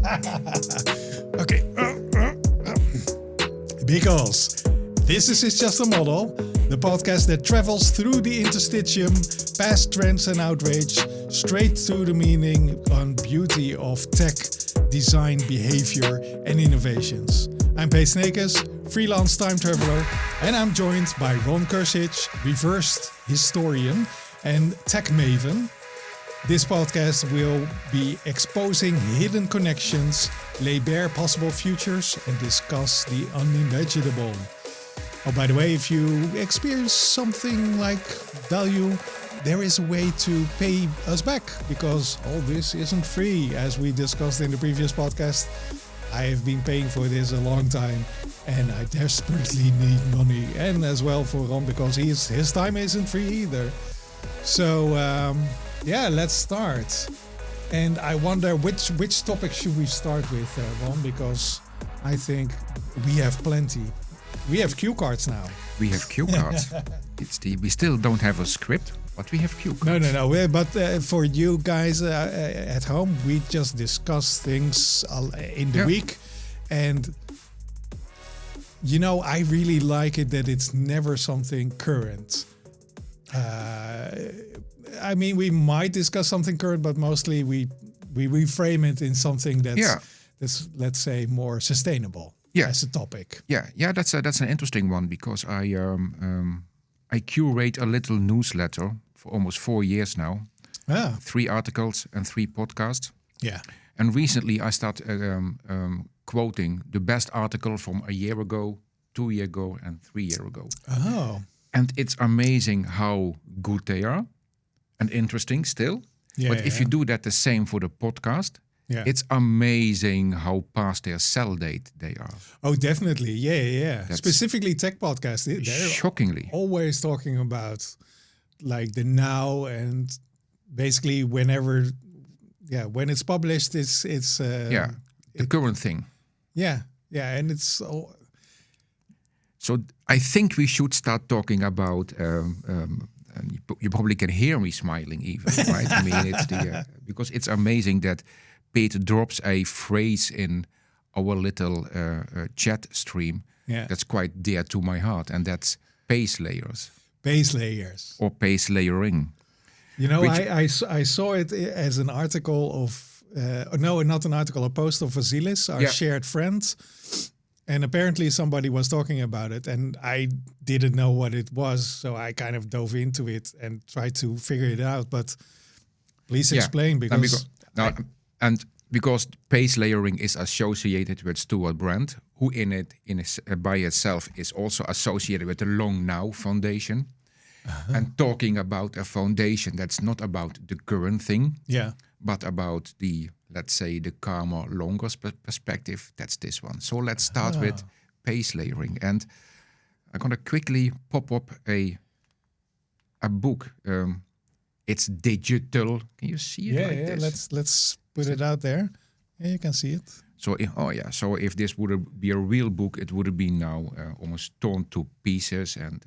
Okay. Because this is Just a Model, the podcast that travels through the interstitium, past trends and outrage, straight to the meaning and beauty of tech, design, behavior, and innovations. I'm Peet Sneekes, freelance time traveler, and I'm joined by Ron Kersic, reversed historian and tech maven. This podcast will be exposing hidden connections, lay bare possible futures, and discuss the unimaginable. Oh, by the way, if you experience something like value, there is a way to pay us back, because all this isn't free. As we discussed in the previous podcast, I have been paying for this a long time, and I desperately need money. And as well for Ron, because his time isn't free either. So, yeah, let's start. And I wonder which topic should we start with, Ron? Because I think we have plenty. We have cue cards now. We have cue cards. We still don't have a script, but we have cue cards. No. But for you guys at home, we just discuss things in the week. And, you know, I really like it that it's never something current. I mean, we might discuss something current, but mostly we reframe it in something that's let's say, more sustainable as a topic. Yeah, that's an interesting one, because I curate a little newsletter for almost 4 years now. 3 articles and 3 podcasts. Yeah. And recently I started quoting the best article from a year ago, 2 years ago, and 3 years ago. Oh. And it's amazing how good they are and interesting still. But if you do that the same for the podcast, it's amazing how past their sell date they are. Oh, definitely. Yeah. That's specifically tech podcasts. They're shockingly always talking about like the now, and basically whenever, when it's published, it's the current thing. Yeah, and it's all. So I think we should start talking about. You probably can hear me smiling, even, right? I mean, it's because it's amazing that Peet drops a phrase in our little chat stream that's quite dear to my heart, and that's pace layers. Pace layers. Or pace layering. You know, I saw it as an article of not an article, a post of Vasilis, our shared friend. And apparently somebody was talking about it, and I didn't know what it was, so I kind of dove into it and tried to figure it out. But please explain, because pace layering is associated with Stuart Brand, who by itself is also associated with the Long Now Foundation, and talking about a foundation that's not about the current thing, but about the, let's say, the calmer, longer perspective. That's this one. So let's start with pace layering. And I'm going to quickly pop up a book. It's digital. Can you see it like this? Let's put it out there. Yeah, you can see it. So, So if this would be a real book, it would have been now almost torn to pieces and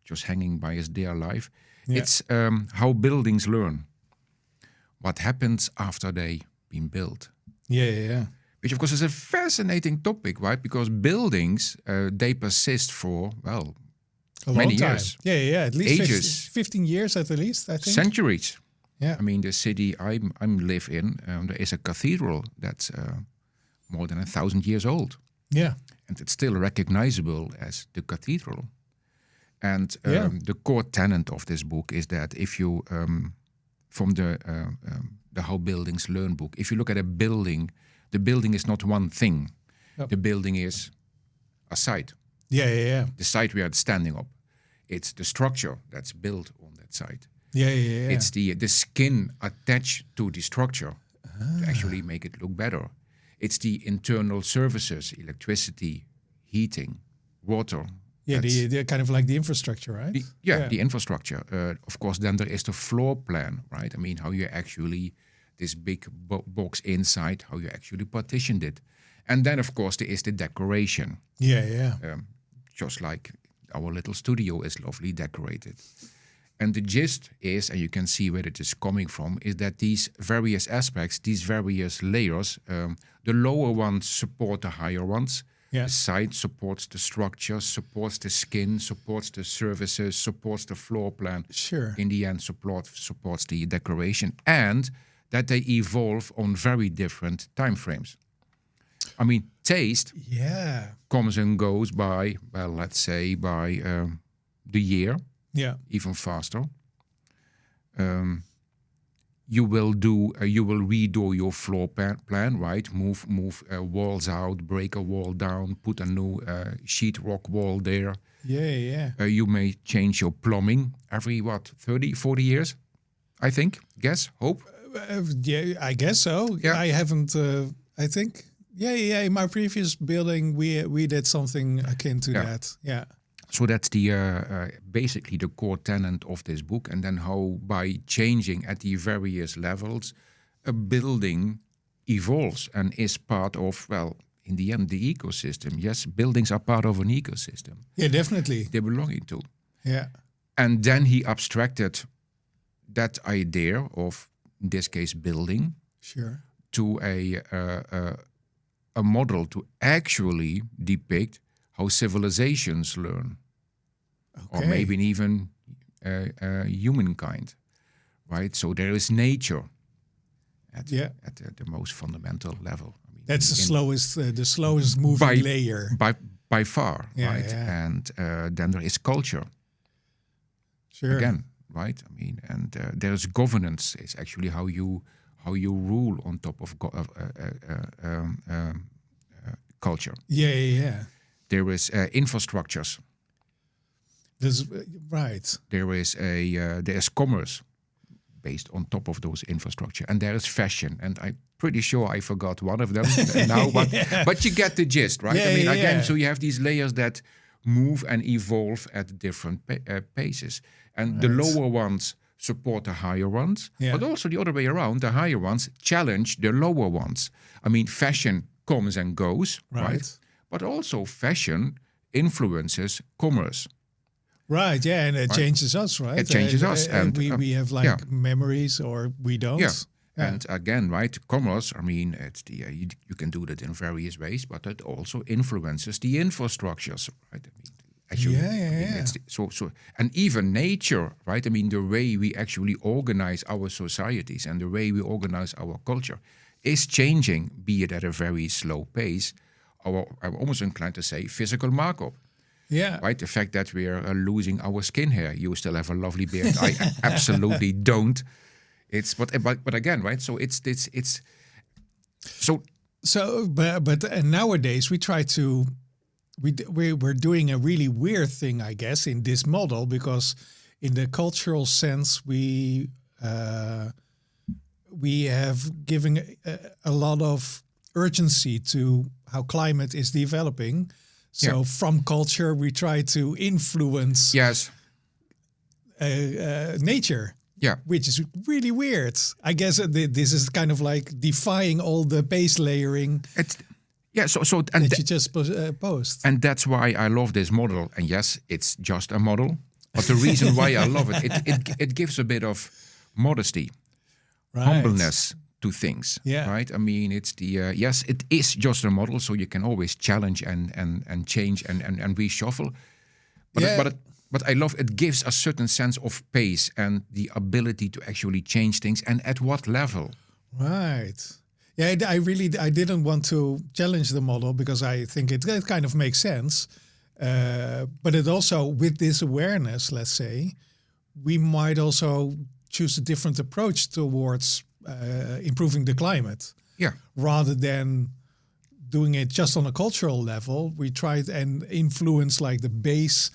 just hanging by its dear life. Yeah. It's How Buildings Learn. What happens after they've been built. Yeah. Which, of course, is a fascinating topic, right? Because buildings, they persist for, many years. Yeah. At least ages. 15 years at least, I think. Centuries. Yeah. I mean, the city I live in, there is a cathedral that's more than 1,000 years old. Yeah. And it's still recognizable as the cathedral. And the core tenet of this book is that if you... from the How Buildings Learn book. If you look at a building, the building is not one thing. Yep. The building is a site. Yeah. The site we are standing up. It's the structure that's built on that site. Yeah. It's the skin attached to the structure to actually make it look better. It's the internal services, electricity, heating, water. Yeah, the kind of like the infrastructure, right? The infrastructure. Of course, then there is the floor plan, right? I mean, how you actually, this big box inside, how you actually partitioned it. And then, of course, there is the decoration. Yeah. Just like our little studio is lovely decorated. And the gist is, and you can see where it is coming from, is that these various aspects, these various layers, the lower ones support the higher ones. Yeah. The side supports the structure, supports the skin, supports the surfaces, supports the floor plan. Sure. In the end, supports the decoration, and that they evolve on very different time frames. I mean, taste comes and goes by, well, let's say by the year. Yeah. Even faster. You will redo your floor plan, right? Move walls out, break a wall down, put a new sheetrock wall there. Yeah. You may change your plumbing every 30, 40 years, I think. Guess, hope. Yeah, I guess so. Yeah. I haven't. I think. Yeah. In my previous building, we did something akin to that. Yeah. So that's the basically the core tenet of this book, and then how by changing at the various levels, a building evolves and is part of, well, in the end, the ecosystem. Yes, buildings are part of an ecosystem. Yeah, definitely. They're belonging to. Yeah. And then he abstracted that idea of, in this case, building, Sure, to a model to actually depict how civilizations learn. Or maybe even humankind, right? So there is nature at the most fundamental level. I mean, that's the slowest moving layer by far, right? Yeah. And then there is culture. Sure. Again, right? I mean, and there's governance. It's actually how you rule on top of culture. Yeah. There is infrastructures. Right. There's commerce based on top of those infrastructure, and there is fashion. And I'm pretty sure I forgot one of them now, but you get the gist, right? Yeah, I mean, again, so you have these layers that move and evolve at different paces, and the lower ones support the higher ones, but also the other way around. The higher ones challenge the lower ones. I mean, fashion comes and goes, right? But also fashion influences commerce. Right, yeah, and it changes us, right? It changes us, and we have memories, or we don't. Yeah. And again, right, commerce. I mean, it's you can do that in various ways, but it also influences the infrastructures, right? I mean, actually, so, and even nature, right? I mean, the way we actually organize our societies and the way we organize our culture is changing, be it at a very slow pace. I'm almost inclined to say physical markup. Yeah. Right. The fact that we are losing our skin hair. You still have a lovely beard. I absolutely don't. It's but again, right? So it's but nowadays we try to we're doing a really weird thing, I guess, in this model, because in the cultural sense we have given a lot of urgency to how climate is developing. So from culture, we try to influence nature, which is really weird. I guess this is kind of like defying all the base layering that you just posed. And that's why I love this model. And yes, it's just a model. But the reason why I love it gives a bit of modesty, humbleness to things, right? I mean, it's yes, it is just a model, so you can always challenge and change and reshuffle. But I love it gives a certain sense of pace and the ability to actually change things, and at what level. Right. Yeah, I didn't want to challenge the model because I think it kind of makes sense. But it also, with this awareness, let's say, we might also choose a different approach towards improving the climate. Yeah. Rather than doing it just on a cultural level, we try and influence like the base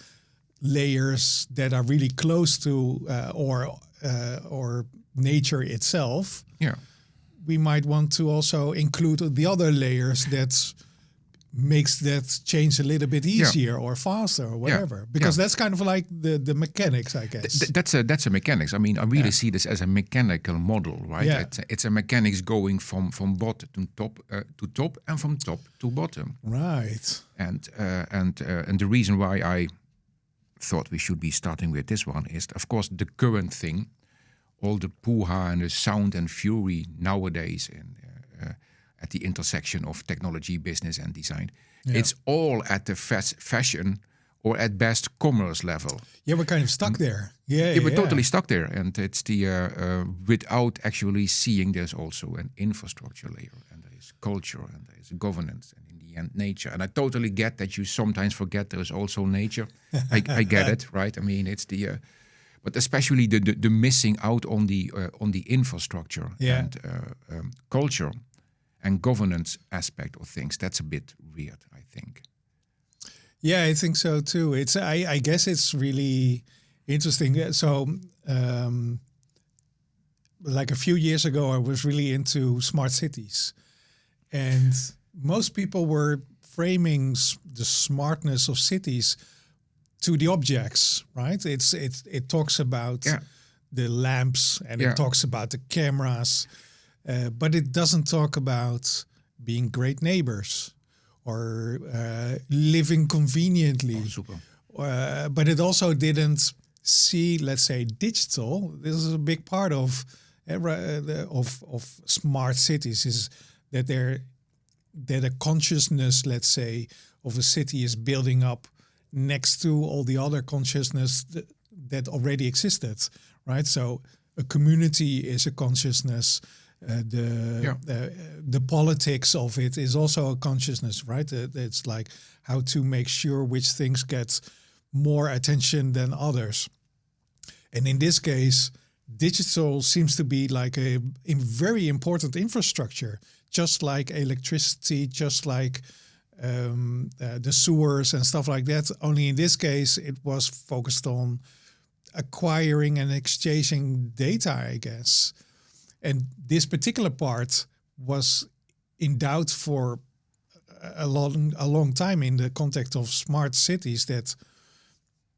layers that are really close to or nature itself. Yeah. We might want to also include the other layers that makes that change a little bit easier or faster or whatever. Because that's kind of like the mechanics, I guess. That's a mechanics. I mean, I really see this as a mechanical model, right? Yeah. It's a mechanics going from bottom to top and from top to bottom. Right. And the reason why I thought we should be starting with this one is, of course, the current thing, all the poo-ha and the sound and fury nowadays at the intersection of technology, business, and design. Yeah. It's all at the fashion or at best commerce level. Yeah, we're kind of stuck there. We're totally stuck there. And it's the without actually seeing there's also an infrastructure layer, and there is culture, and there is governance, and in the end, nature. And I totally get that you sometimes forget there's also nature. I get it, right? I mean, it's the... but especially the missing out on the infrastructure and culture and governance aspect of things. That's a bit weird, I think. Yeah, I think so too. It's I guess it's really interesting. So, like a few years ago, I was really into smart cities, and most people were framing the smartness of cities to the objects, right? It talks about the lamps, and it talks about the cameras, but it doesn't talk about being great neighbors or living conveniently. Oh, super. But it also didn't see, let's say, digital. This is a big part of smart cities, is that a consciousness, let's say, of a city is building up next to all the other consciousness that already existed, right? So a community is a consciousness. The politics of it is also a consciousness, right? It's like how to make sure which things get more attention than others. And in this case, digital seems to be like a very important infrastructure, just like electricity, just like the sewers and stuff like that. Only in this case, it was focused on acquiring and exchanging data, I guess. And this particular part was in doubt for a long time in the context of smart cities, that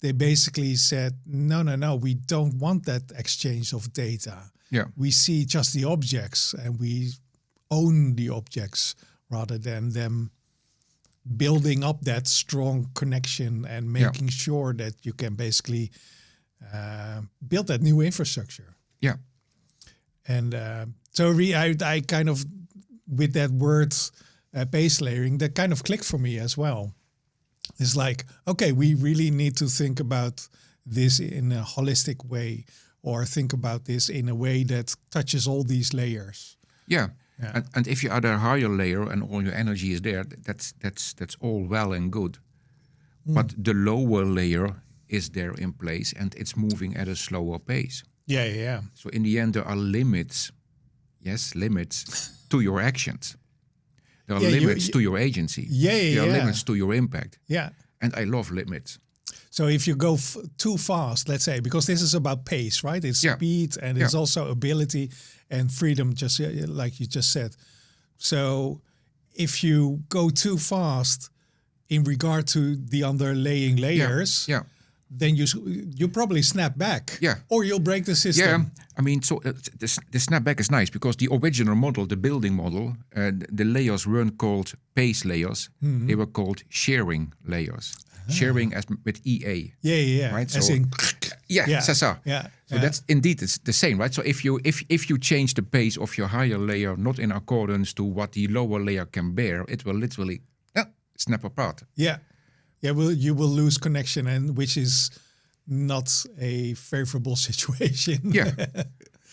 they basically said, no, we don't want that exchange of data. Yeah. We see just the objects, and we own the objects rather than them building up that strong connection and making sure that you can basically build that new infrastructure. Yeah. And so I kind of, with that word base layering, that kind of clicked for me as well. It's like, okay, we really need to think about this in a holistic way, or think about this in a way that touches all these layers. Yeah. And if you add a higher layer and all your energy is there, that's all well and good. But the lower layer is there in place, and it's moving at a slower pace. Yeah. So in the end, there are limits. Yes, limits to your actions. There are limits to your agency. There are limits to your impact. Yeah. And I love limits. So if you go too fast, let's say, because this is about pace, right? It's speed, and it's also ability and freedom, just like you just said. So if you go too fast in regard to the underlying layers, then you probably snap back, or you'll break the system. Yeah, I mean, so the snapback is nice, because the original model, the building model, the layers weren't called pace layers; they were called sharing layers. Sharing as with EA. Yeah. Right. So c'est ça. So that's indeed it's the same, right? So if you change the pace of your higher layer not in accordance to what the lower layer can bear, it will literally snap apart. Yeah. You will lose connection, and which is not a favorable situation.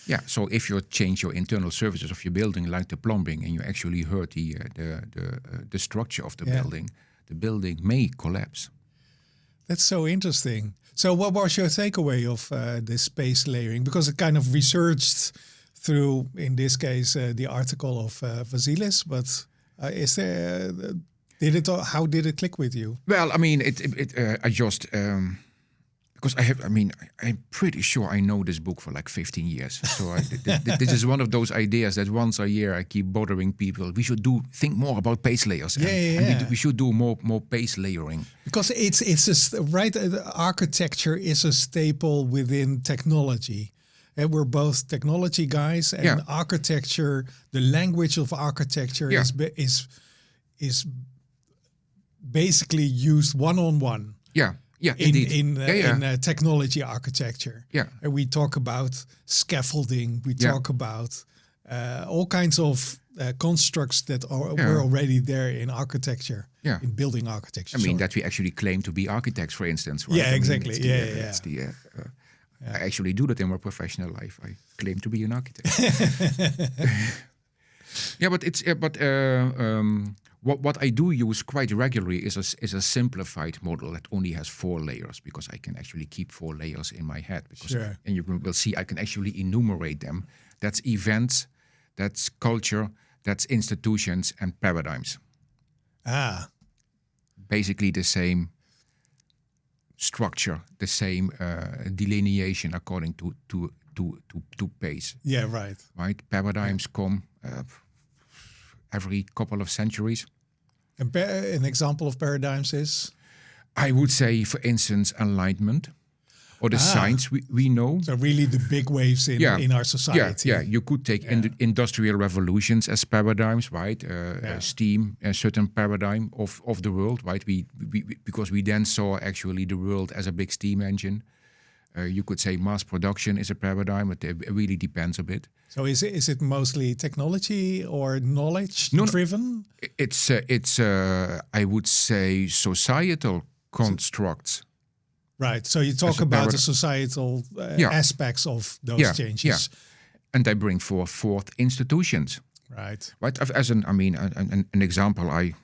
Yeah. So if you change your internal services of your building, like the plumbing, and you actually hurt the structure of the building may collapse. That's so interesting. So what was your takeaway of this space layering? Because it kind of researched through, in this case, the article of Vasilis, but is there... how did it click with you? Well, I mean, I just because I'm pretty sure I know this book for like 15 years. So this is one of those ideas that once a year I keep bothering people. We should think more about pace layers. And we should do more pace layering. Because it's right. Architecture is a staple within technology. And we're both technology guys, and architecture, the language of architecture is basically used one-on-one. Yeah. Yeah, indeed. In technology architecture. Yeah. And we talk about scaffolding. We talk about all kinds of constructs that were already there in architecture, in building architecture. I mean, that we actually claim to be architects, for instance. Right? Yeah, exactly. I actually do that in my professional life. I claim to be an architect. What I do use quite regularly is a simplified model that only has 4 layers, because I can actually keep 4 layers in my head. And you will see I can actually enumerate them. That's events, that's culture, that's institutions and paradigms. Basically the same structure, the same delineation according to pace. Yeah, right. Right. Paradigms come every couple of centuries. An example of paradigms is? I would say, for instance, Enlightenment, or the signs we know. So really the big waves in our society. You could take industrial revolutions as paradigms, right? Steam, a certain paradigm of the world, right? We because we then saw actually the world as a big steam engine. You could say mass production is a paradigm, but it really depends a bit. So is it mostly technology or knowledge driven? It's I would say societal constructs. Right. So you talk about the societal aspects of those changes. Yeah. And they bring forth institutions. Right. Right. As an example, I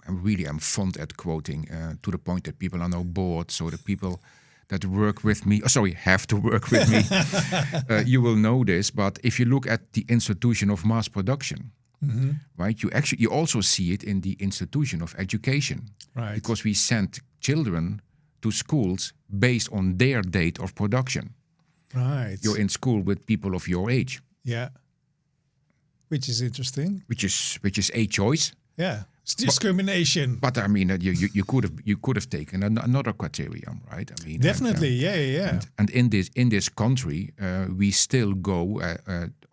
really am fond at quoting to the point that people are now bored. So the people that work with me, have to work with me, you will know this. But if you look at the institution of mass production, right, you also see it in the institution of education, right? Because we send children to schools based on their date of production. Right. You're in school with people of your age. Yeah. Which is interesting. Which is a choice. Yeah. It's discrimination. But I mean, you could have taken another criterion, right? I mean, definitely, And in this country, we still go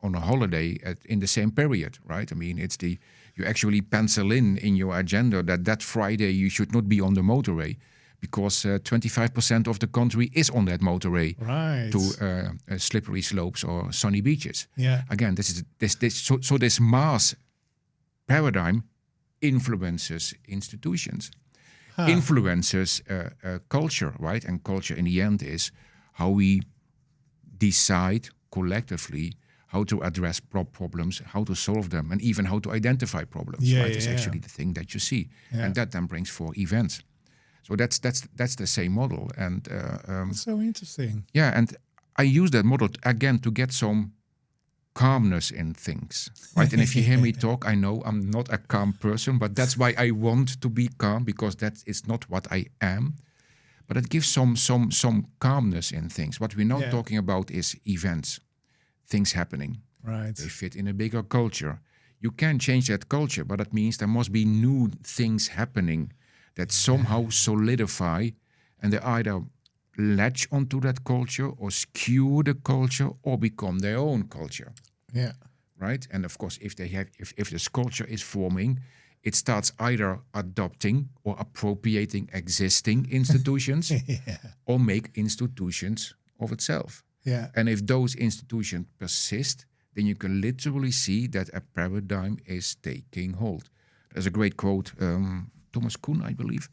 on a holiday in the same period, right? I mean, you actually pencil in your agenda that Friday you should not be on the motorway, because 25% of the country is on that motorway, right, to slippery slopes or sunny beaches. Yeah. Again, this mass paradigm influences institutions, influences culture, right? And culture in the end is how we decide collectively how to address problems, how to solve them, and even how to identify problems. Right? It's actually the thing that you see, and that then brings forth events. So that's the same model, and that's so interesting. Yeah, and I use that model again to get some calmness in things, right? And if you hear me talk, I know I'm not a calm person, but that's why I want to be calm, because that is not what I am. But it gives some calmness in things. What we're now talking about is events, things happening. Right. They fit in a bigger culture. You can change that culture, but that means there must be new things happening that somehow solidify, and they either latch onto that culture or skew the culture or become their own culture. Yeah. Right? And of course, if this culture is forming, it starts either adopting or appropriating existing institutions or make institutions of itself. Yeah. And if those institutions persist, then you can literally see that a paradigm is taking hold. There's a great quote, Thomas Kuhn, I believe,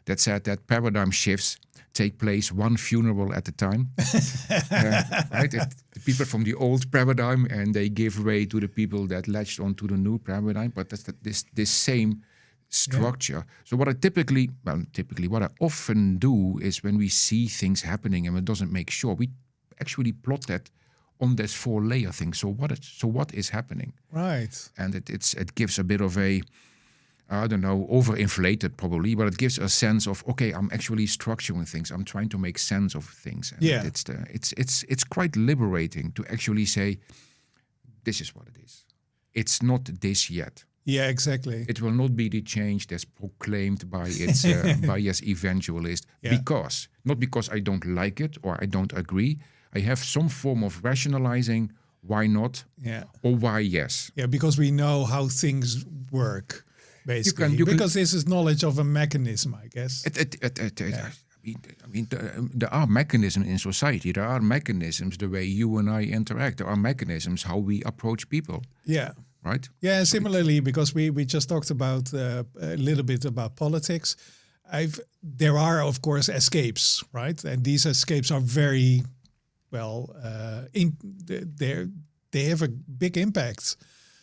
that said that paradigm shifts take place one funeral at a time. Right? The people from the old paradigm, and they give way to the people that latched onto the new paradigm. But that's this same structure. Yeah. So what I often do is, when we see things happening and it doesn't make sure, we actually plot that on this 4-layer thing. So what is happening? Right. And it gives a bit of a, I don't know, overinflated probably, but it gives a sense of, okay, I'm actually structuring things. I'm trying to make sense of things. And it's quite liberating to actually say, this is what it is. It's not this yet. Yeah, exactly. It will not be the change that's proclaimed by its bias evangelist, not because I don't like it or I don't agree. I have some form of rationalizing why not, or why yes. Yeah, because we know how things work. Basically, because this is knowledge of a mechanism, I guess. There are mechanisms in society. There are mechanisms the way you and I interact. There are mechanisms how we approach people. Yeah. Right? Yeah, similarly, because we just talked about a little bit about politics. There are, of course, escapes, right? And these escapes are very, well, they have a big impact.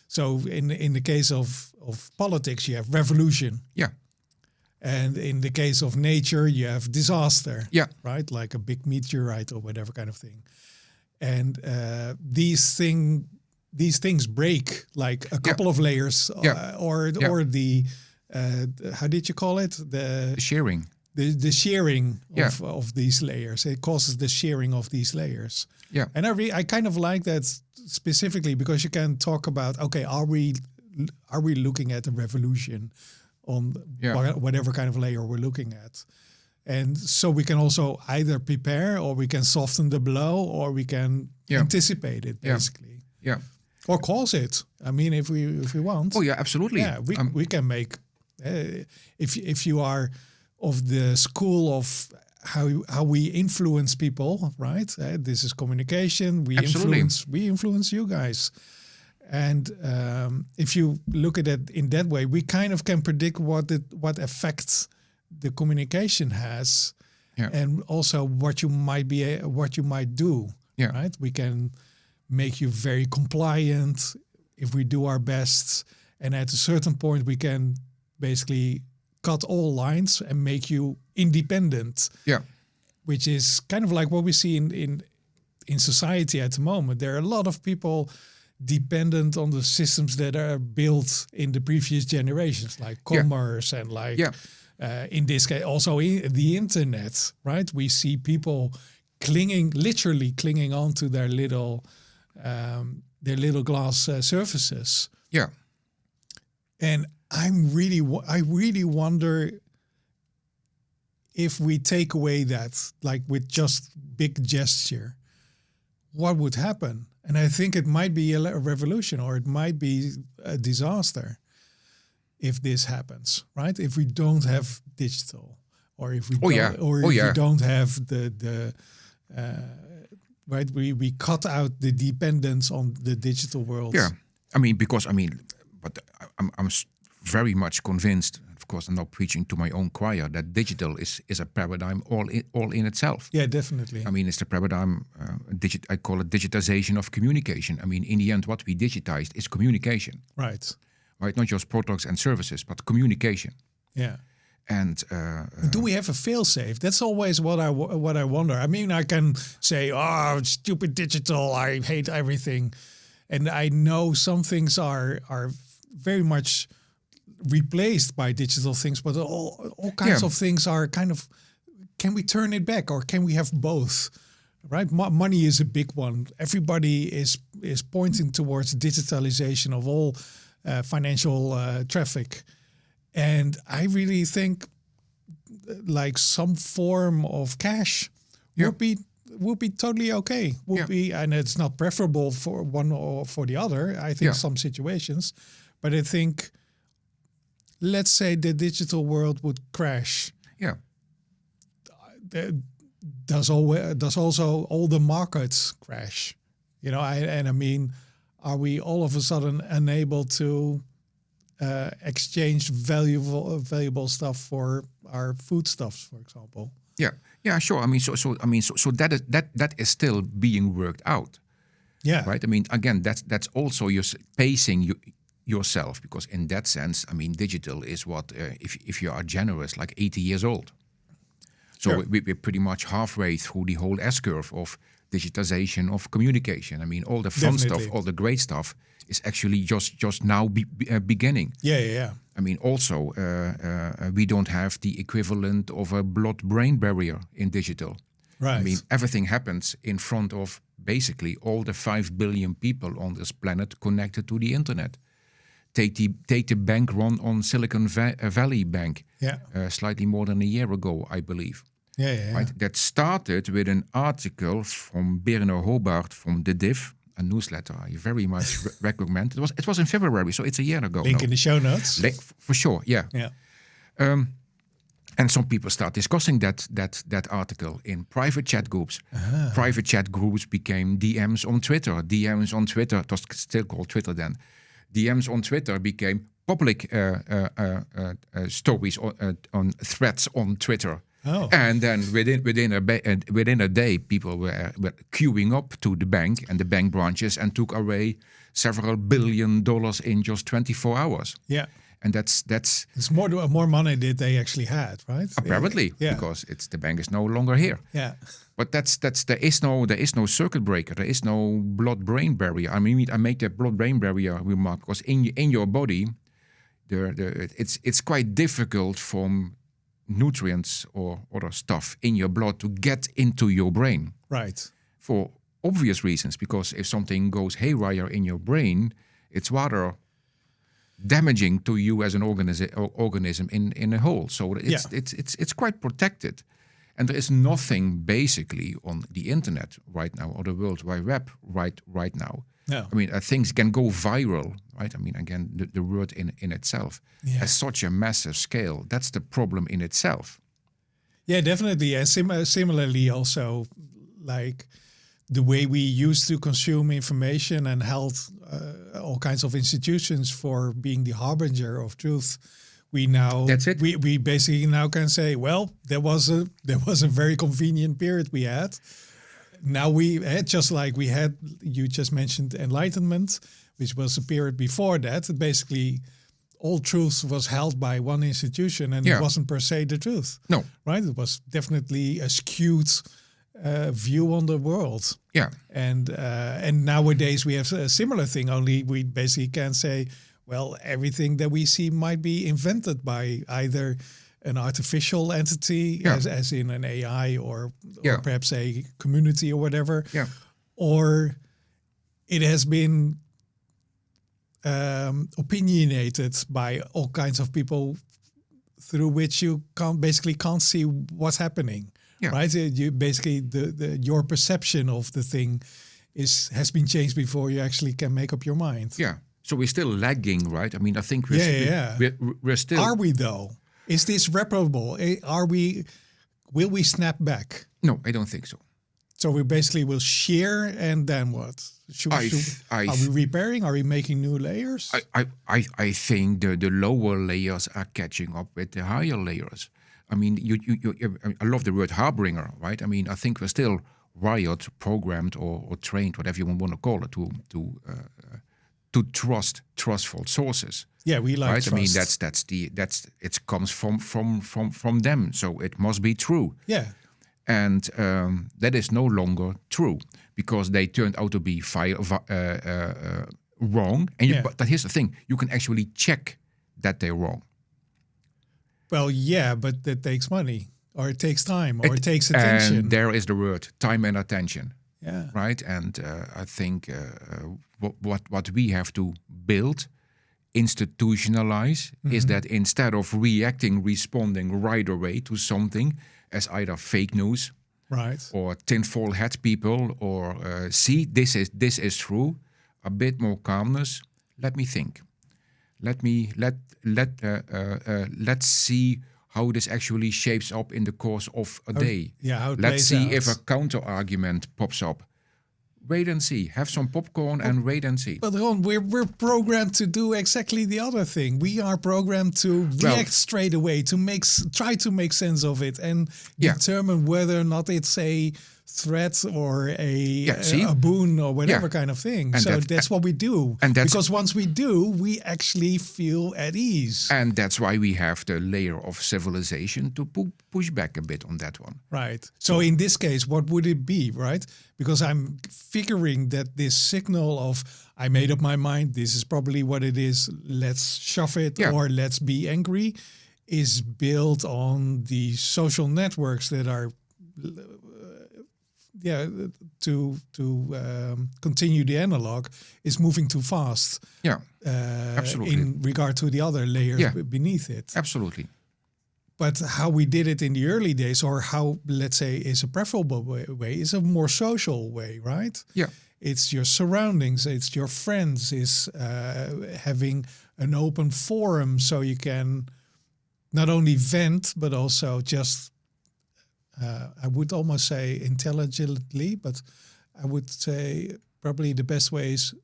So in the case of politics, you have revolution. Yeah. And in the case of nature, you have disaster. Yeah. Right? Like a big meteorite or whatever kind of thing. And these things break like a couple of layers, or the how did you call it? The shearing. The shearing of these layers. It causes the shearing of these layers. Yeah. And I kind of like that specifically because you can talk about, okay, are we looking at a revolution on whatever kind of layer we're looking at? And so we can also either prepare, or we can soften the blow, or we can anticipate it, basically. Yeah. Or cause it. I mean, if we want. Oh yeah, absolutely. Yeah, we can make. If you are of the school of how we influence people, right? This is communication. We influence you guys. And if you look at it in that way, we kind of can predict what effects the communication has, and also what you might do. Yeah. Right. We can make you very compliant if we do our best, and at a certain point we can basically cut all lines and make you independent. Yeah. Which is kind of like what we see in society at the moment. There are a lot of people dependent on the systems that are built in the previous generations, like commerce and like in this case also the internet, right? We see people literally clinging on to their little glass surfaces. Yeah. And I really wonder if we take away that, like with just big gesture, what would happen? And I think it might be a revolution, or it might be a disaster if this happens, right? If we don't have digital, or if we we don't have the right, we cut out the dependence on the digital world. Yeah, but I'm very much convinced. Of course, I'm not preaching to my own choir that digital is a paradigm all in itself. Yeah, definitely. I mean, it's the paradigm. I call it digitization of communication. I mean, in the end, what we digitized is communication. Right. Right. Not just products and services, but communication. Yeah. And do we have a fail-safe? That's always what I wonder. I mean, I can say, "Oh, stupid digital! I hate everything," and I know some things are very much replaced by digital things, but all kinds of things are kind of. Can we turn it back, or can we have both? Right, money is a big one. Everybody is pointing towards digitalization of all financial traffic. And I really think like some form of cash would be totally okay. And it's not preferable for one or for the other. I think some situations, but I think, let's say the digital world would crash. Yeah. Does also all the markets crash? You know, I mean, are we all of a sudden unable to exchange valuable stuff for our foodstuffs, for example? Yeah, sure. I mean, so that is still being worked out. Yeah, right. I mean, again, that's also pacing yourself, because in that sense, I mean, digital is what if you are generous, like 80 years old. So we're pretty much halfway through the whole S-curve of digitization of communication. I mean, all the fun stuff, all the great stuff is actually just now beginning. Yeah. I mean, also, we don't have the equivalent of a blood-brain barrier in digital. Right. I mean, everything happens in front of basically all the 5 billion people on this planet connected to the internet. Take the bank run on Silicon Valley Bank, slightly more than a year ago, I believe. Yeah. Right? That started with an article from Berno Hobart from The Div, a newsletter I very much recommend. It was in February, so it's a year ago. Link in the show notes. For sure, yeah. And some people start discussing that article in private chat groups. Private chat groups became DMs on Twitter. DMs on Twitter, it was still called Twitter then. DMs on Twitter became public stories on threads on Twitter. Oh. And then within a day, people were queuing up to the bank and the bank branches and took away several $1 billion in just 24 hours. Yeah. And that's it's more money that they actually had, right? apparently because the bank is no longer here. Yeah. But there is no circuit breaker. There is no blood-brain barrier. I mean, I make that blood-brain barrier remark because in your body, it's quite difficult from nutrients or other stuff in your blood to get into your brain. Right. For obvious reasons, because if something goes haywire in your brain, it's rather damaging to you as an organism in a whole. So it's quite protected. And there is nothing basically on the internet right now or the World Wide Web right now. No. I mean, things can go viral, right? I mean, again, the word in itself has such a massive scale. That's the problem in itself. Yeah, definitely. And similarly also, like the way we used to consume information and held all kinds of institutions for being the harbinger of truth. We now we basically now can say, well, there was a very convenient period we had. Now we had, just like we had, you just mentioned Enlightenment, which was a period before that. Basically, all truth was held by one institution, and it wasn't per se the truth. No, right? It was definitely a skewed view on the world. Yeah, and nowadays we have a similar thing. Only we basically can say, well, everything that we see might be invented by either an artificial entity, as in an AI, or perhaps a community or whatever, or it has been opinionated by all kinds of people through which you can't see what's happening. Yeah. Right? You basically your perception of the thing has been changed before you actually can make up your mind. Yeah. So we're still lagging, right? I mean, I think we're still. Are we though? Is this reparable? Will we snap back? No, I don't think so. So we basically will shear, and then what? Are we repairing? Are we making new layers? I think the lower layers are catching up with the higher layers. I mean, I love the word harbinger, right? I mean, I think we're still wired, programmed, or trained, whatever you want to call it, to trust trustful sources. Yeah, we like right? trust. I mean, it comes from them, so it must be true. Yeah, and that is no longer true because they turned out to be wrong. And but here's the thing: you can actually check that they're wrong. Well, yeah, but that takes money, or it takes time, or it takes attention. And there is the word: time and attention. Yeah. Right. And I think what we have to build, institutionalize, is that instead of responding right away to something as either fake news, right, or tinfoil hat people, or see this is true, a bit more calmness. Let me think. Let's see how this actually shapes up in the course of a day. Yeah, how it Let's see out. if a counter argument pops up. Wait and see. Have some popcorn and wait and see. But Ron, we're programmed to do exactly the other thing. We are programmed to react straight away, to try to make sense of it and determine whether or not it's a threat or a boon or whatever kind of thing. And so that's what we do. And because once we do, we actually feel at ease. And that's why we have the layer of civilization to push back a bit on that one. Right. So in this case, what would it be, right? Because I'm figuring that this signal of I made up my mind, this is probably what it is, let's shove it or let's be angry, is built on the social networks that are to continue the analog is moving too fast. Yeah, absolutely. In regard to the other layers beneath it. Absolutely. But how we did it in the early days, or how, let's say, is a preferable way, is a more social way, right? Yeah. It's your surroundings, it's your friends, it's having an open forum so you can not only vent, but also just, I would almost say intelligently, but I would say probably the best way is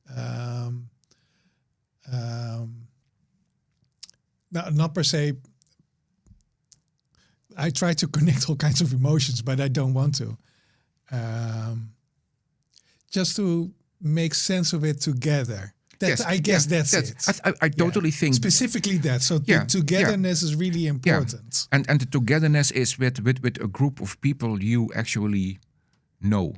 not per se. I try to connect all kinds of emotions, but I don't want to. Just to make sense of it together. I guess that's it. I totally think specifically that. So the togetherness is really important. And the togetherness is with a group of people you actually know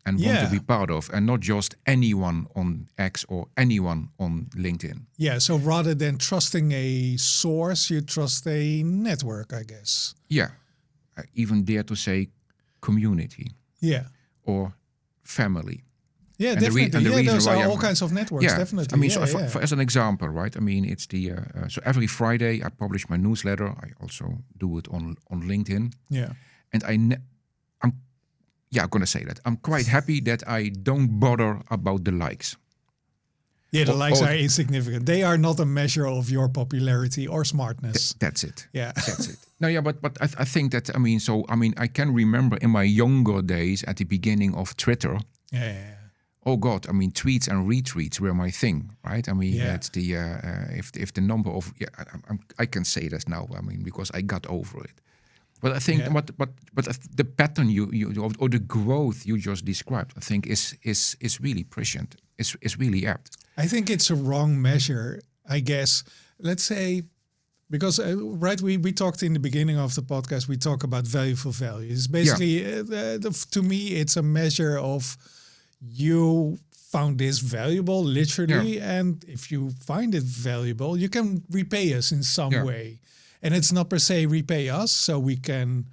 and want to be part of, and not just anyone on X or anyone on LinkedIn. Yeah. So rather than trusting a source, you trust a network, I guess. Yeah. I even dare to say community. Yeah. Or family. Yeah, definitely. Those are all kinds of networks, definitely. I mean, for as an example, right? I mean, it's the so every Friday I publish my newsletter. I also do it on LinkedIn. Yeah, and I'm going to say that I'm quite happy that I don't bother about the likes. Yeah, the likes are insignificant. They are not a measure of your popularity or smartness. That's it. Yeah, that's it. No, yeah, but I think that I can remember in my younger days at the beginning of Twitter. Yeah. Oh God! I mean, tweets and retweets were my thing, right? I mean, it's the if the number of I can say this now. I mean, because I got over it. But I think, but the pattern you or the growth you just described, I think is really prescient. Is really apt. I think it's a wrong measure. I guess. Let's say, because we talked in the beginning of the podcast. We talk about value for value. It's basically to me, it's a measure of. You found this valuable, literally, and if you find it valuable, you can repay us in some way. And it's not per se repay us, so we can,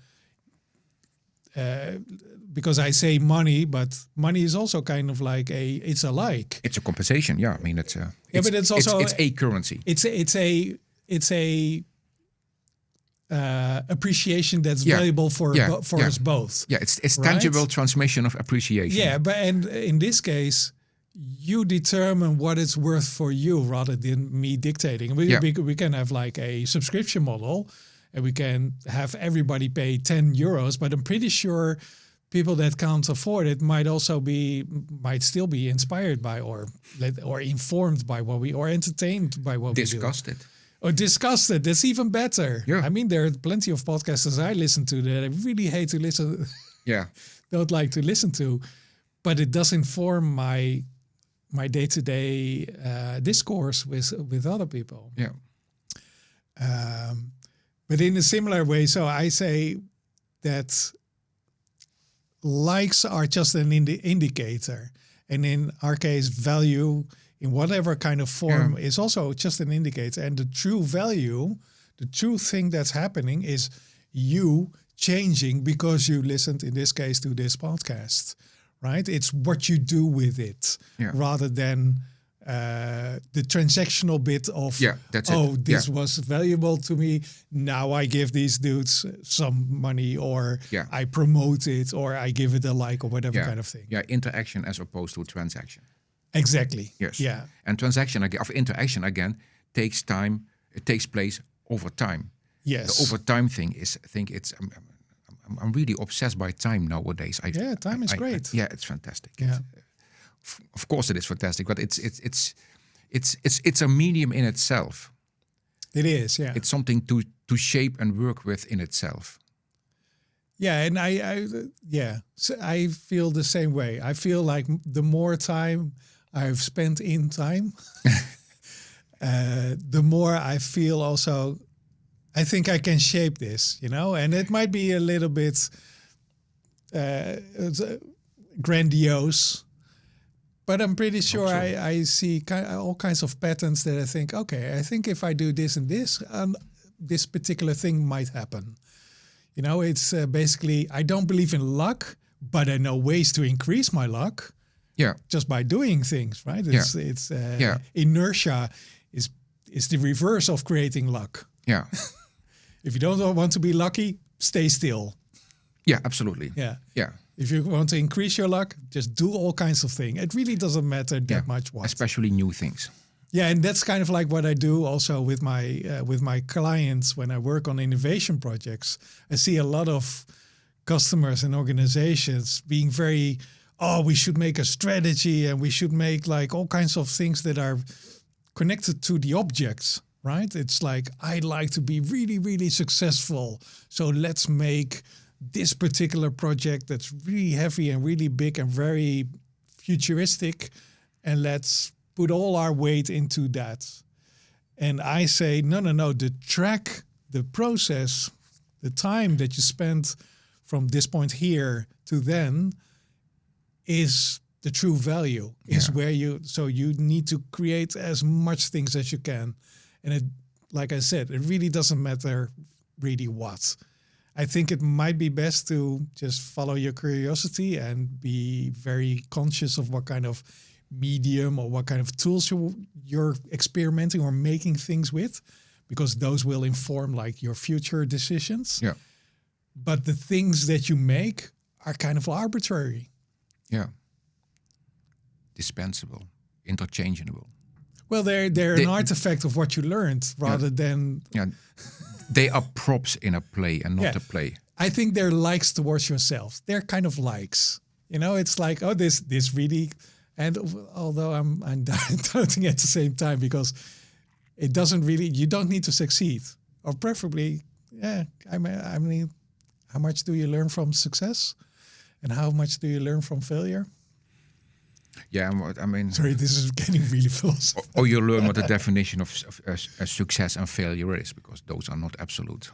because I say money, but money is also kind of like it's a like. It's a compensation, yeah. I mean, but it's also it's a currency. It's a appreciation that's valuable for us both. Yeah, it's tangible transmission of appreciation. Yeah, and in this case, you determine what it's worth for you rather than me dictating. We can have like a subscription model, and we can have everybody pay €10, but I'm pretty sure people that can't afford it might still be inspired by or informed by or entertained by what we do. Disgusted. Or disgusted. That's even better. Yeah. I mean, there are plenty of podcasters I listen to that I really hate to listen. Don't like to listen to, but it does inform my day-to-day discourse with other people. Yeah. But in a similar way, so I say that likes are just an indicator, and in our case, value. In whatever kind of form is also just an indicator. And the true value, the true thing that's happening is you changing because you listened, in this case, to this podcast, right? It's what you do with it rather than the transactional bit of, this was valuable to me. Now I give these dudes some money or I promote it or I give it a like or whatever kind of thing. Yeah, interaction as opposed to transaction. Exactly. Yes. Yeah. And interaction again takes time. It takes place over time. Yes. The over time thing is, I think it's. I'm really obsessed by time nowadays. Time is great. It's fantastic. Yeah. Of course, it is fantastic, but it's a medium in itself. It is. Yeah. It's something to shape and work with in itself. Yeah, and I feel the same way. I feel like the more time I've spent in time, the more I feel also, I think I can shape this, and it might be a little bit grandiose, but I'm pretty sure I see all kinds of patterns that I think, okay, I think if I do this and this, this particular thing might happen. It's basically, I don't believe in luck, but I know ways to increase my luck. Yeah. Just by doing things, right? It's inertia is the reverse of creating luck. Yeah. If you don't want to be lucky, stay still. Yeah, absolutely. Yeah. Yeah. If you want to increase your luck, just do all kinds of things. It really doesn't matter that much what. Especially new things. Yeah, and that's kind of like what I do also with my clients when I work on innovation projects. I see a lot of customers and organizations being very, oh, we should make a strategy and we should make like all kinds of things that are connected to the objects, right? It's like, I'd like to be really, really successful. So let's make this particular project that's really heavy and really big and very futuristic, and let's put all our weight into that. And I say, no, the track, the process, the time that you spend from this point here to then is the true value, is where you need to create as much things as you can. And it, like I said, it really doesn't matter really what. I think it might be best to just follow your curiosity and be very conscious of what kind of medium or what kind of tools you're experimenting or making things with, because those will inform like your future decisions. Yeah. But the things that you make are kind of arbitrary. Yeah. Dispensable, interchangeable. Well, they're an artifact of what you learned rather than... Yeah, they are props in a play and not a play. I think they're likes towards yourself. They're kind of likes. You know, it's like, oh, this really... And although I'm doubting at the same time, because it doesn't really... You don't need to succeed. Or preferably, I mean, how much do you learn from success? And how much do you learn from failure? Yeah, I mean... Sorry, this is getting really philosophical. Or you learn what the definition of success and failure is, because those are not absolute.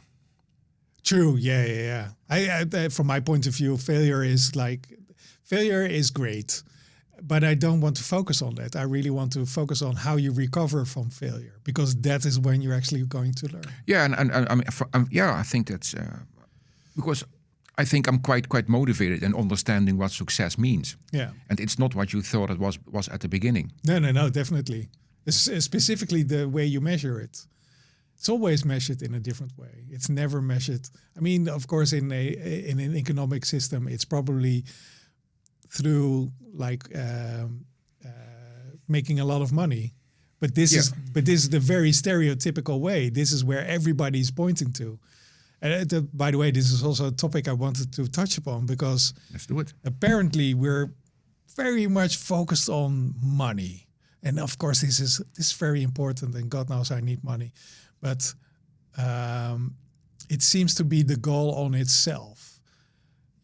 True, yeah. I from my point of view, failure is great, but I don't want to focus on that. I really want to focus on how you recover from failure, because that is when you're actually going to learn. Yeah, and I mean, I think that's because I think I'm quite motivated in understanding what success means. Yeah. And it's not what you thought it was at the beginning. No, definitely. Specifically the way you measure it. It's always measured in a different way. It's never measured. I mean, of course, in an economic system, it's probably through like making a lot of money. But this is the very stereotypical way. This is where everybody's pointing to. And by the way, this is also a topic I wanted to touch upon, because let's do it. Apparently we're very much focused on money. And of course, this is very important, and God knows I need money. But it seems to be the goal on itself.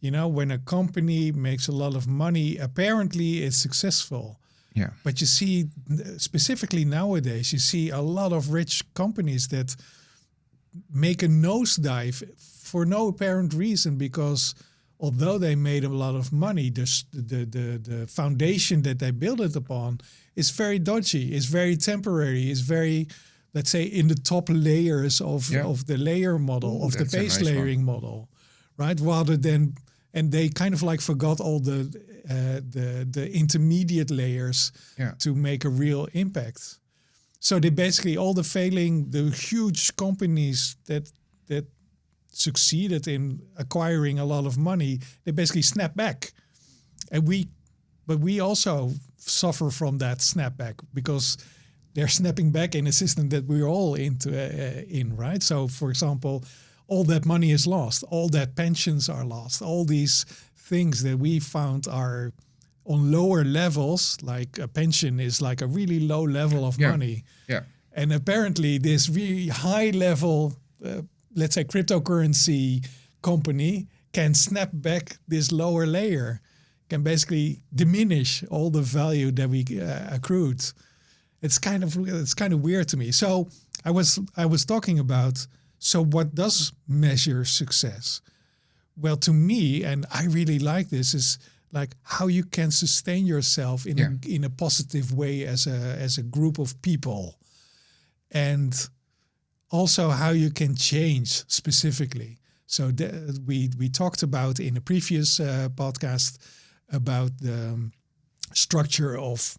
You know, when a company makes a lot of money, apparently it's successful. Yeah. But you see, specifically nowadays, you see a lot of rich companies that make a nosedive for no apparent reason, because although they made a lot of money, the foundation that they build it upon is very dodgy, is very temporary, is very, let's say, in the top layers of the layer model, of the base layering model, right? Rather than, and they kind of like forgot all the intermediate layers to make a real impact. So they basically, all the huge companies that succeeded in acquiring a lot of money, they basically snap back. But we also suffer from that snapback, because they're snapping back in a system that we're all in, right? So, for example, all that money is lost, all that pensions are lost, all these things that we found are on lower levels, like a pension is like a really low level of money. Yeah. And apparently this really high level, let's say cryptocurrency company can snap back this lower layer, can basically diminish all the value that we accrued. It's kind of weird to me. So I was talking about, so what does measure success? Well, to me, and I really like this, is like how you can sustain yourself in a positive way as a group of people, and also how you can change specifically. So we talked about in a previous podcast about the structure of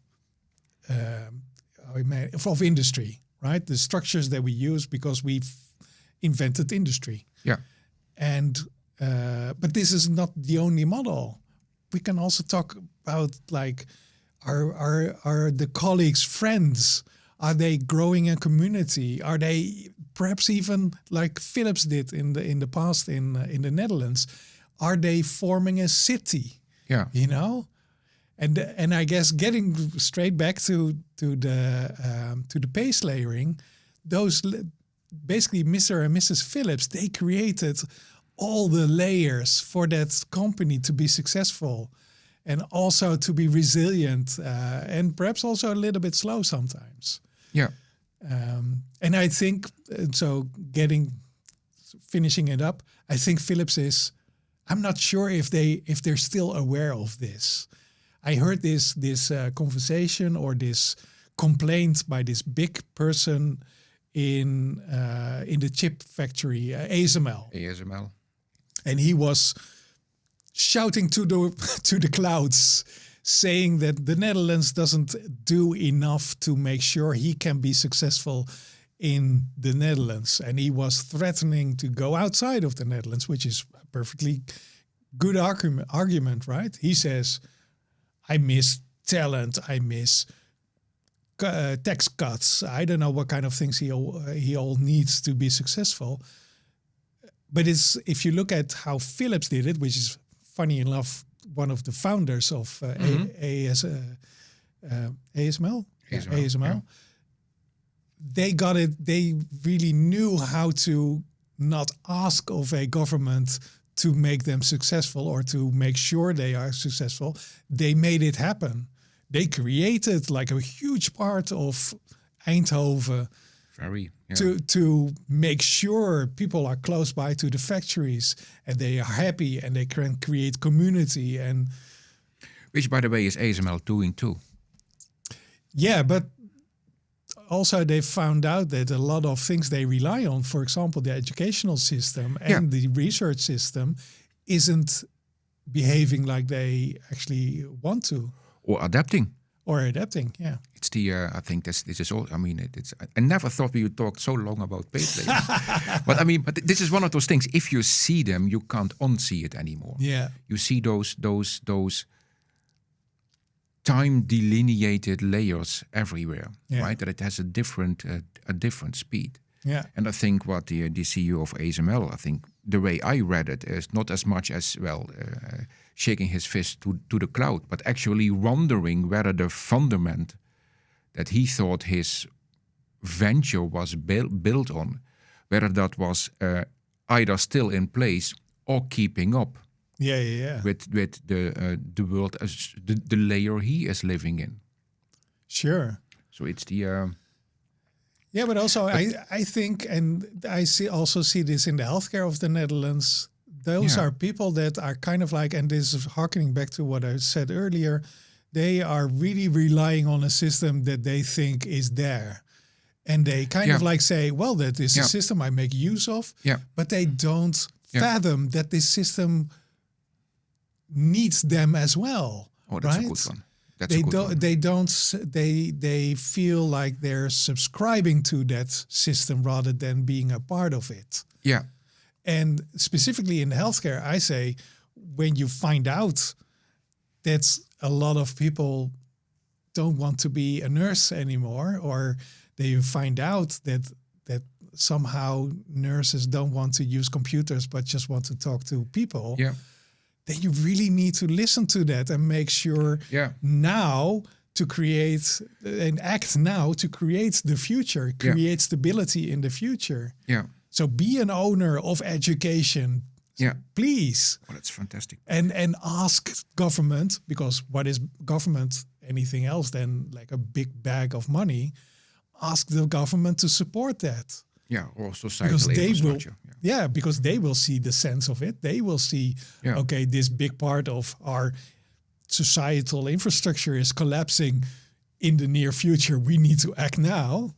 industry, right? The structures that we use because we've invented industry. Yeah. And but this is not the only model. We can also talk about like are the colleagues friends? Are they growing a community? Are they perhaps even like Philips did in the past in the Netherlands? Are they forming a city? Yeah. You know, and I guess getting straight back to the pace layering, basically Mr. and Mrs. Philips, they created all the layers for that company to be successful and also to be resilient and perhaps also a little bit slow sometimes. Yeah. And I think, finishing it up, I think Philips I'm not sure if they're still aware of this. I heard this conversation or this complaint by this big person in the chip factory, ASML. ASML. And he was shouting to the clouds, saying that the Netherlands doesn't do enough to make sure he can be successful in the Netherlands. And he was threatening to go outside of the Netherlands, which is a perfectly good argument, right? He says, I miss talent, I miss tax cuts. I don't know what kind of things he all needs to be successful. But if you look at how Philips did it, which is funny enough, one of the founders of ASML. Yeah. They got it. They really knew how to not ask of a government to make them successful or to make sure they are successful. They made it happen. They created like a huge part of Eindhoven to make sure people are close by to the factories and they are happy and they can create community. And which, by the way, is ASML doing too. Yeah, but also they found out that a lot of things they rely on, for example, the educational system and the research system, isn't behaving like they actually want to. Or adapting. Yeah. It's I think this is all, I mean, I never thought we would talk so long about pace layering. but this is one of those things, if you see them, you can't unsee it anymore. Yeah. You see those time delineated layers everywhere, right? That it has a different speed. Yeah. And I think what the CEO of ASML, I think the way I read it is not as much as, shaking his fist to the cloud, but actually wondering whether the fundament that he thought his venture was built on, whether that was either still in place or keeping up with the world as the layer he is living in. Sure. So it's the... Yeah, but also I think, and I also see this in the healthcare of the Netherlands, those are people that are kind of like, and this is harkening back to what I said earlier, they are really relying on a system that they think is there. And they kind of like say, well, that is a system I make use of, but they don't fathom that this system needs them as well. Oh, that's right? a good one. They feel like they're subscribing to that system rather than being a part of it. Yeah. And specifically in healthcare, I say, when you find out that a lot of people don't want to be a nurse anymore, or they find out that somehow nurses don't want to use computers but just want to talk to people, then you really need to listen to that and make sure now to create and act now to create the future, create stability in the future. Yeah. So be an owner of education, please. Oh, that's fantastic. And ask government, because what is government anything else than like a big bag of money? Ask the government to support that. Yeah, or societal infrastructure. Because they will see the sense of it. They will see, okay, this big part of our societal infrastructure is collapsing in the near future. We need to act now.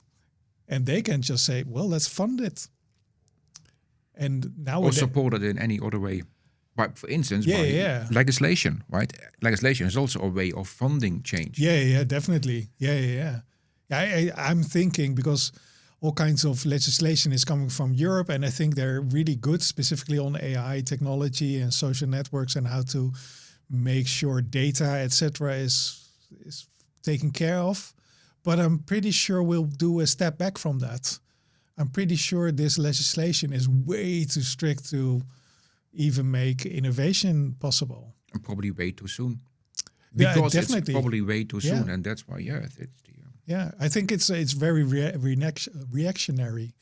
And they can just say, well, let's fund it. And now or support it in any other way. But for instance, by legislation, right? Legislation is also a way of funding change. Yeah, definitely. Yeah. I'm thinking because all kinds of legislation is coming from Europe, and I think they're really good, specifically on AI technology and social networks and how to make sure data, etc., is taken care of. But I'm pretty sure we'll do a step back from that. I'm pretty sure this legislation is way too strict to even make innovation possible. And probably way too soon. Yeah, Because definitely. it's probably way too soon, and that's why, I think it's very reactionary,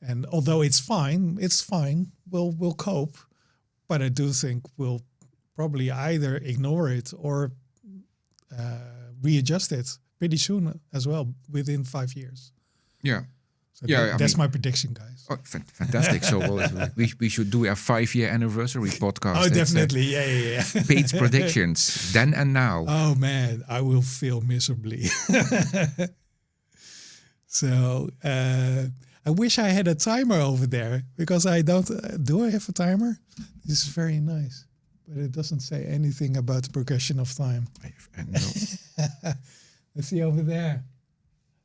and although it's fine. We'll cope, but I do think we'll probably either ignore it or readjust it pretty soon as well, within 5 years. Yeah. So that's my prediction, guys. Oh, fantastic! So we should do a 5-year anniversary podcast. Oh, definitely, yeah. Peet's predictions, then and now. Oh man, I will fail miserably. So I wish I had a timer over there, because I don't. Do I have a timer? This is very nice, but it doesn't say anything about the progression of time. No. Let's see over there.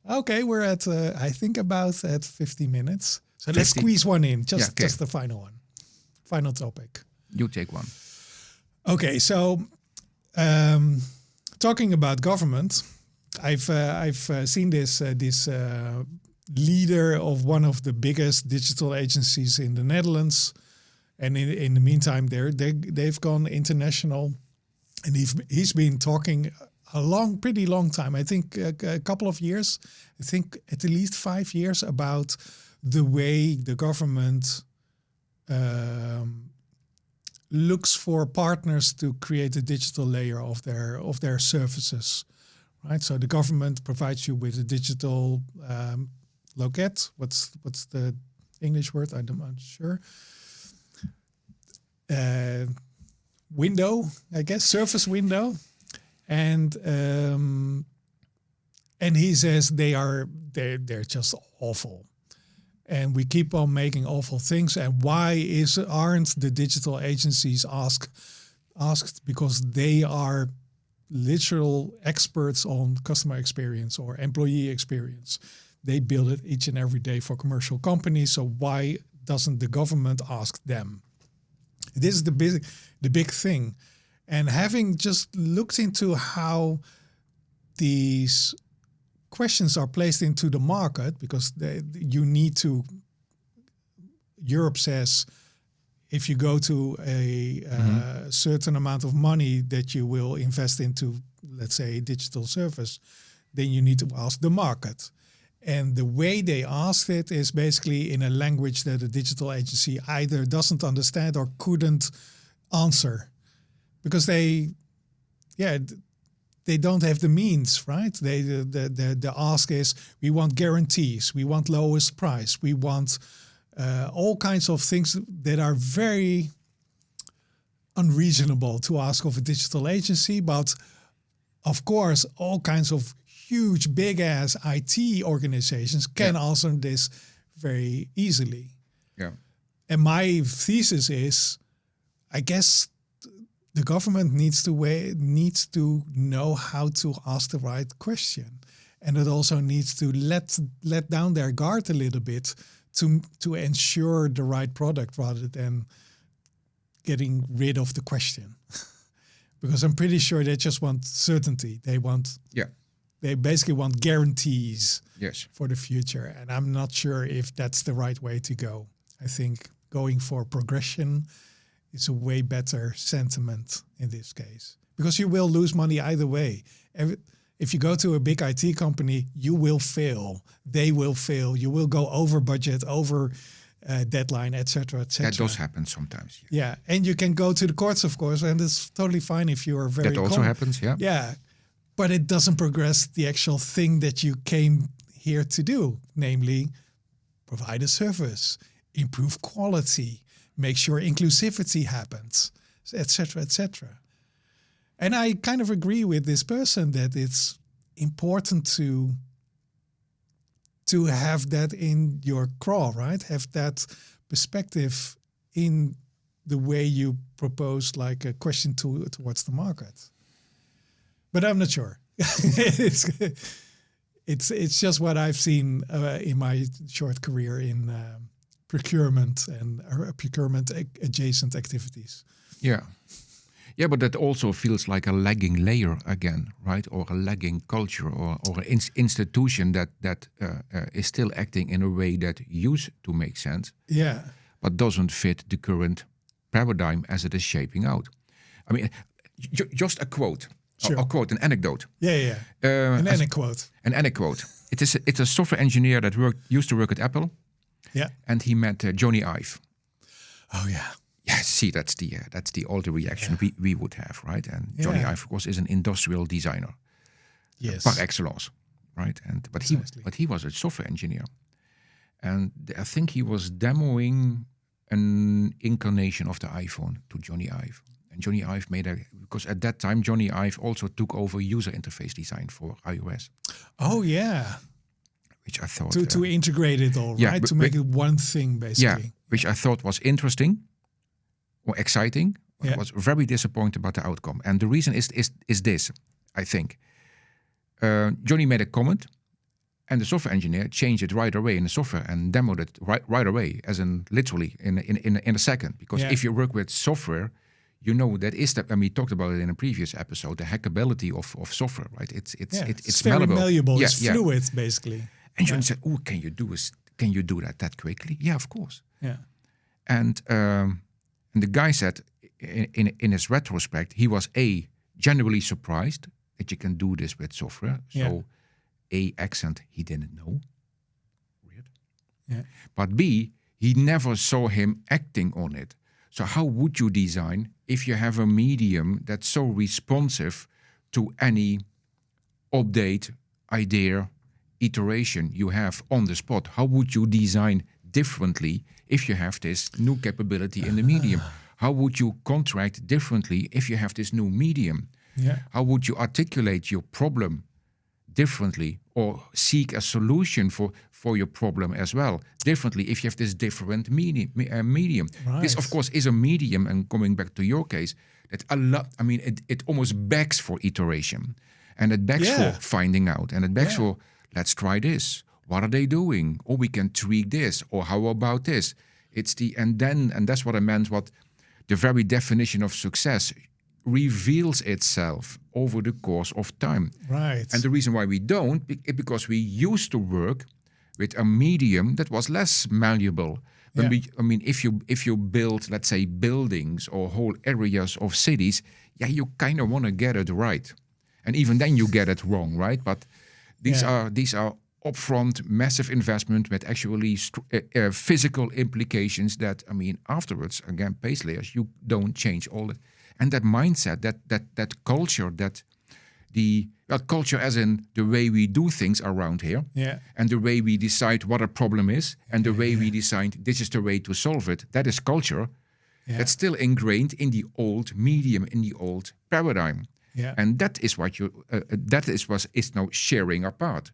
Okay, we're at I think about at 50 minutes. So let's squeeze one in. Just the final one. Final topic. You take one. Okay, so talking about government, I've seen this leader of one of the biggest digital agencies in the Netherlands, and in the meantime, they've gone international, and he's been talking pretty long time. I think a couple of years. I think at least 5 years, about the way the government looks for partners to create a digital layer of their services, right? So the government provides you with a digital loket. What's the English word? I'm not sure. Window, I guess, surface window, and he says they're just awful. And we keep on making awful things. And why aren't the digital agencies asked? Because they are literal experts on customer experience or employee experience. They build it each and every day for commercial companies. So why doesn't the government ask them? This is the big thing. And having just looked into how these questions are placed into the market, because Europe says if you go to a certain amount of money that you will invest into, let's say, a digital service, then you need to ask the market. And the way they asked it is basically in a language that a digital agency either doesn't understand or couldn't answer, because they don't have the means, right? The ask is, we want guarantees, we want lowest price, we want all kinds of things that are very unreasonable to ask of a digital agency. But of course, all kinds of huge, big ass IT organizations can answer this very easily. Yeah. And my thesis is, I guess the government needs to know how to ask the right question, and it also needs to let down their guard a little bit to ensure the right product rather than getting rid of the question. Because I'm pretty sure they just want certainty. They basically want guarantees for the future, and I'm not sure if that's the right way to go. I think going for progression is a way better sentiment in this case, because you will lose money either way. If you go to a big IT company, you will fail. They will fail. You will go over budget, over deadline, etc., etc. That does happen sometimes. Yeah, and you can go to the courts, of course, and it's totally fine if you are very. That also happens, yeah. Yeah, but it doesn't progress the actual thing that you came here to do, namely provide a service, improve quality, make sure inclusivity happens, etc., etc. And I kind of agree with this person that it's important to have that in your crawl, right? Have that perspective in the way you propose, like a question towards the market. But I'm not sure. It's just what I've seen in my short career in procurement and procurement adjacent activities. Yeah. Yeah, but that also feels like a lagging layer again, right? Or a lagging culture, or an institution that is still acting in a way that used to make sense, but doesn't fit the current paradigm as it is shaping out. I mean, just a quote, Sure. a quote, an anecdote. An annequote. An anecdote. It's a software engineer that used to work at Apple. Yeah. And he met Jony Ive. Oh yeah. Yeah, see, that's the older reaction we would have, right? And Jony Ive, of course, is an industrial designer, par excellence, right? And but he was a software engineer, and I think he was demoing an incarnation of the iPhone to Jony Ive. And Jony Ive because at that time Jony Ive also took over user interface design for iOS. Oh yeah. Which I thought to integrate it all, right? To make it one thing, basically. Yeah, which I thought was interesting or exciting. I was very disappointed about the outcome. And the reason is this, I think. Jony made a comment, and the software engineer changed it right away in the software and demoed it right away, as in literally in a second. Because if you work with software, you know that is and we talked about it in a previous episode, the hackability of software, right? It's very malleable. malleable. It's fluid, basically. And Jony said, "Oh, can you do that quickly?" Yeah, of course. Yeah. And the guy said, in his retrospect, he was genuinely surprised that you can do this with software. So, accent he didn't know. Weird. Yeah. But B, he never saw him acting on it. So how would you design if you have a medium that's so responsive to any update, idea, iteration you have on the spot? How would you design differently if you have this new capability in the medium? How would you contract differently if you have this new medium? Yeah. How would you articulate your problem differently, or seek a solution for your problem as well differently if you have this different medium? Right. This, of course, is a medium, and coming back to your case, that it almost begs for iteration, and it begs for finding out, and it begs for, let's try this. What are they doing? Or we can tweak this. Or how about this? And that's what I meant. What the very definition of success reveals itself over the course of time. Right. And the reason why we don't is because we used to work with a medium that was less malleable. If you build, let's say, buildings or whole areas of cities, you kind of want to get it right, and even then you get it wrong, right? But these are upfront massive investment with actually physical implications that, afterwards, again, base layers, you don't change all that. And that mindset, that culture, culture as in the way we do things around here, and the way we decide what a problem is, and the way we decide this is the way to solve it, that is culture. That's still ingrained in the old medium, in the old paradigm. And that is what is now sharing apart.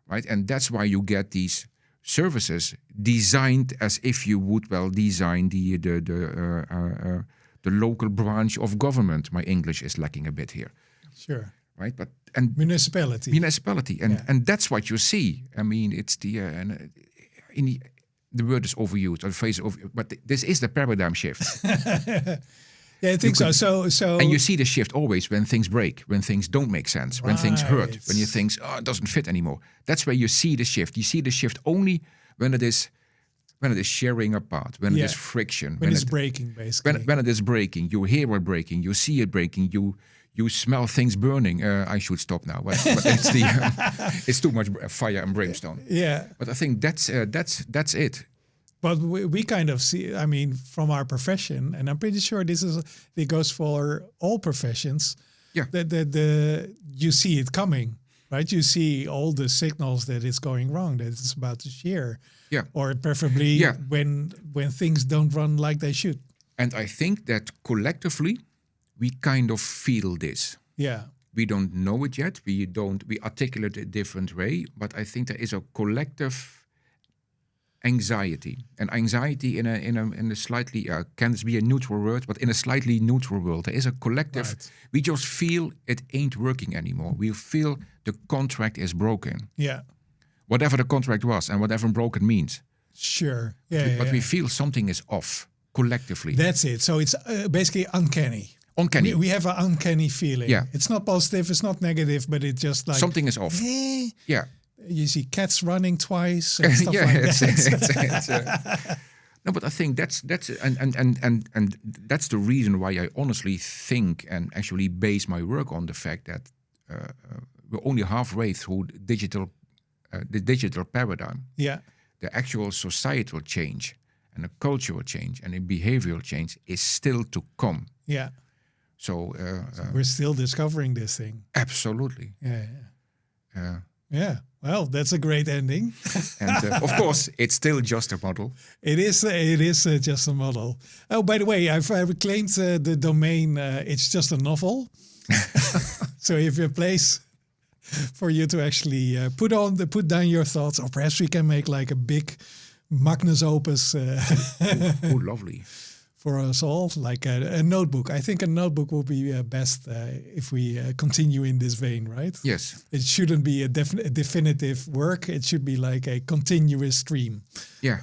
Right? And that's why you get these services designed as if you would design the local branch of government. My English is lacking a bit here. Sure. Right? Municipality. And that's what you see. It's the word is overused, or the phrase but this is the paradigm shift. I think so. And you see the shift always when things break, when things don't make sense, when things hurt, when you think, it doesn't fit anymore. That's where you see the shift. You see the shift only when it is sharing apart, when it is friction. When it's breaking, basically. When it is breaking, you hear it breaking, you see it breaking, you smell things burning. I should stop now, but it's it's too much fire and brimstone. Yeah. But I think that's it. But we kind of see, from our profession, and I'm pretty sure it goes for all professions. Yeah. You see it coming, right? You see all the signals that it's going wrong, that it's about to shear. Yeah. Or preferably when things don't run like they should. And I think that collectively we kind of feel this. Yeah. We don't know it yet. We articulate it a different way, but I think there is a collective anxiety, and anxiety in a slightly can be a neutral word, but in a slightly neutral world, there is a collective. Right. We just feel it ain't working anymore. We feel the contract is broken. Yeah. Whatever the contract was, and whatever broken means. Sure. But we feel something is off collectively. That's it. So it's basically uncanny. Uncanny. We have an uncanny feeling. Yeah. It's not positive, it's not negative, but it's just like Something is off. Yeah. You see cats running twice and stuff like that. No, but I think that's and that's the reason why I honestly think and actually base my work on the fact that we're only halfway through the digital paradigm. Yeah. The actual societal change and the cultural change and the behavioral change is still to come. Yeah. So we're still discovering this thing. Absolutely. Yeah. Yeah. Well, that's a great ending. And of course, it's still just a model. It is. Just a model. Oh, by the way, I've claimed the domain. It's just a novel. So if you have a place for you to actually put down your thoughts, or perhaps we can make like a big magnus opus. Oh, lovely. For us all, like a notebook. I think a notebook will be best if we continue in this vein, right? Yes. It shouldn't be a definitive work. It should be like a continuous stream. Yeah.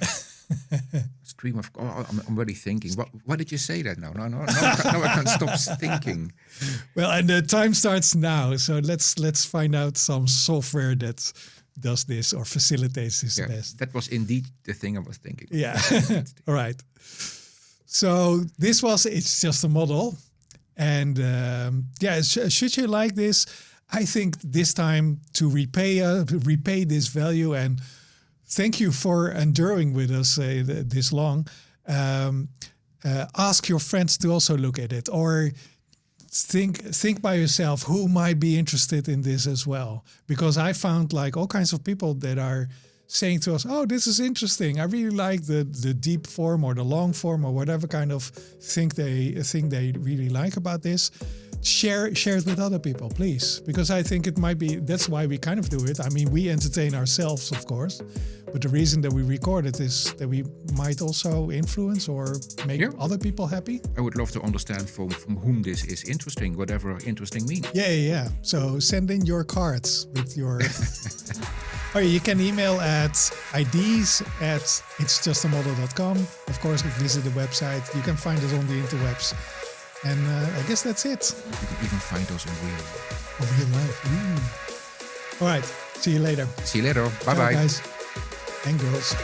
Stream of... Oh, I'm already thinking. Why did you say that now? No, I can't stop thinking. Well, and the time starts now. So let's find out some software that does this or facilitates this best. That was indeed the thing I was thinking. Yeah. All right. So this was It's Just a Model. And should you like this, I think this time to repay this value, and thank you for enduring with us this long. Ask your friends to also look at it, or think by yourself who might be interested in this as well. Because I found like all kinds of people that are saying to us, oh, this is interesting. I really like the deep form or the long form or whatever kind of thing they really like about this. Share it with other people, please. Because I think it might be, that's why we kind of do it. I mean, we entertain ourselves, of course. But the reason that we record it is that we might also influence or make other people happy. I would love to understand from whom this is interesting, whatever interesting means. Yeah. So send in your cards with your... you can email at ids@itsjustamodel.com. Of course, visit the website. You can find us on the interwebs. And I guess that's it. You can even find us in real life. All right. See you later. See you later. Bye-bye. Ciao, guys and girls.